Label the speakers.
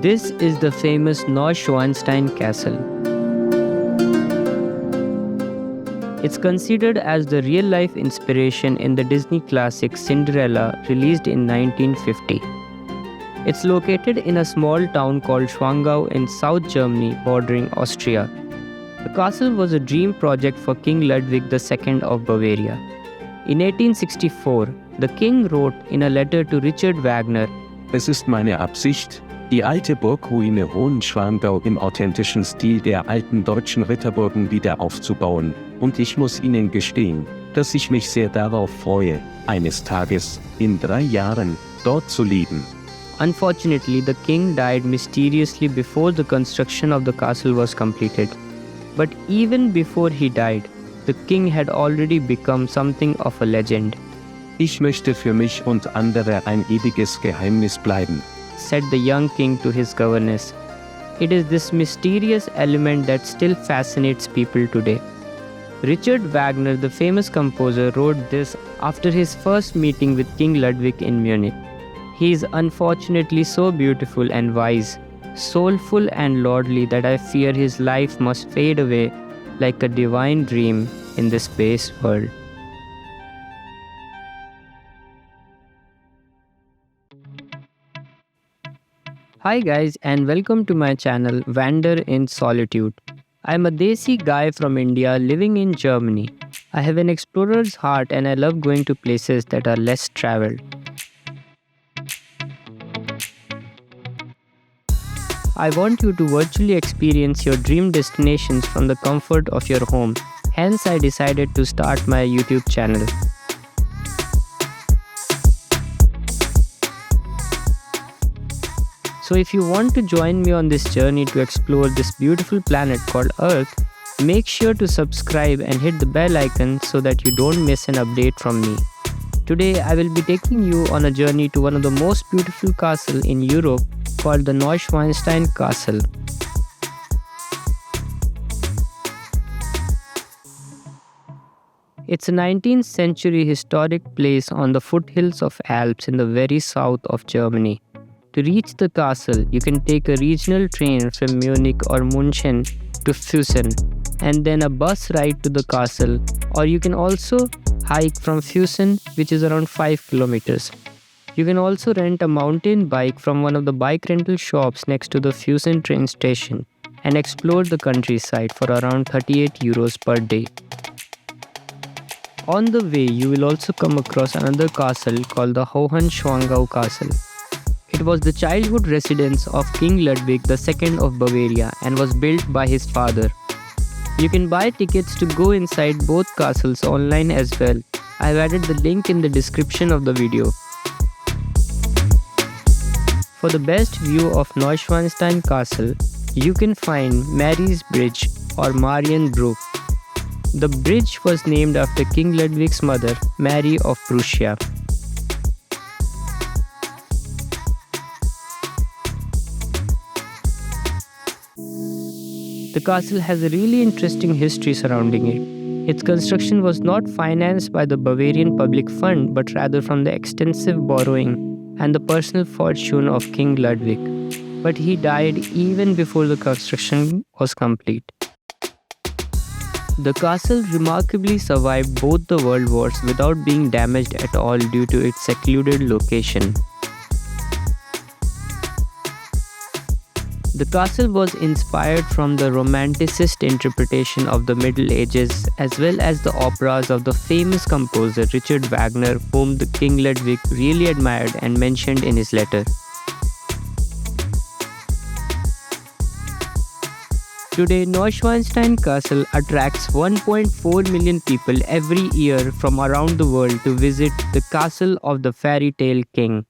Speaker 1: This is the famous Neuschwanstein Castle. It's considered as the real-life inspiration in the Disney classic Cinderella, released in 1950. It's located in a small town called Schwangau in South Germany, bordering Austria. The castle was a dream project for King Ludwig II of Bavaria. In 1864, the king wrote in a letter to Richard Wagner,
Speaker 2: Es ist meine Absicht, die alte Burgruine Hohenschwangau im authentischen Stil der alten deutschen Ritterburgen wieder aufzubauen, und ich muss Ihnen gestehen, dass ich mich sehr darauf freue, eines Tages, in 3 Jahren, dort zu leben.
Speaker 1: Unfortunately, the king died mysteriously before the construction of the castle was completed. But even before he died, the king had already become something of a legend,
Speaker 2: Ich möchte für mich und andere ein ewiges Geheimnis bleiben.
Speaker 1: said the young king to his governess. It is this mysterious element that still fascinates people today. Richard Wagner, the famous composer, wrote this after his first meeting with King Ludwig in Munich. He is unfortunately so beautiful and wise, soulful and lordly that I fear his life must fade away like a divine dream in this base world. Hi guys, and welcome to my channel Wander in Solitude. I'm a Desi guy from India living in Germany. I have an explorer's heart and I love going to places that are less traveled. I want you to virtually experience your dream destinations from the comfort of your home. Hence, I decided to start my YouTube channel. So if you want to join me on this journey to explore this beautiful planet called Earth, make sure to subscribe and hit the bell icon so that you don't miss an update from me. Today, I will be taking you on a journey to one of the most beautiful castles in Europe called the Neuschwanstein Castle. It's a 19th century historic place on the foothills of Alps in the very south of Germany. To reach the castle, you can take a regional train from Munich or München to Füssen, and then a bus ride to the castle, or you can also hike from Füssen, which is around 5 kilometers. You can also rent a mountain bike from one of the bike rental shops next to the Füssen train station and explore the countryside for around 38 euros per day. On the way, you will also come across another castle called the Hohenschwangau Castle. It was the childhood residence of King Ludwig II of Bavaria and was built by his father. You can buy tickets to go inside both castles online as well. I have added the link in the description of the video. For the best view of Neuschwanstein Castle, you can find Mary's Bridge or Marienbrücke. The bridge was named after King Ludwig's mother, Mary of Prussia. The castle has a really interesting history surrounding it. Its construction was not financed by the Bavarian Public Fund but rather from the extensive borrowing and the personal fortune of King Ludwig. But he died even before the construction was complete. The castle remarkably survived both the world wars without being damaged at all due to its secluded location. The castle was inspired from the Romanticist interpretation of the Middle Ages as well as the operas of the famous composer Richard Wagner, whom the King Ludwig really admired and mentioned in his letter. Today, Neuschwanstein Castle attracts 1.4 million people every year from around the world to visit the castle of the fairy tale king.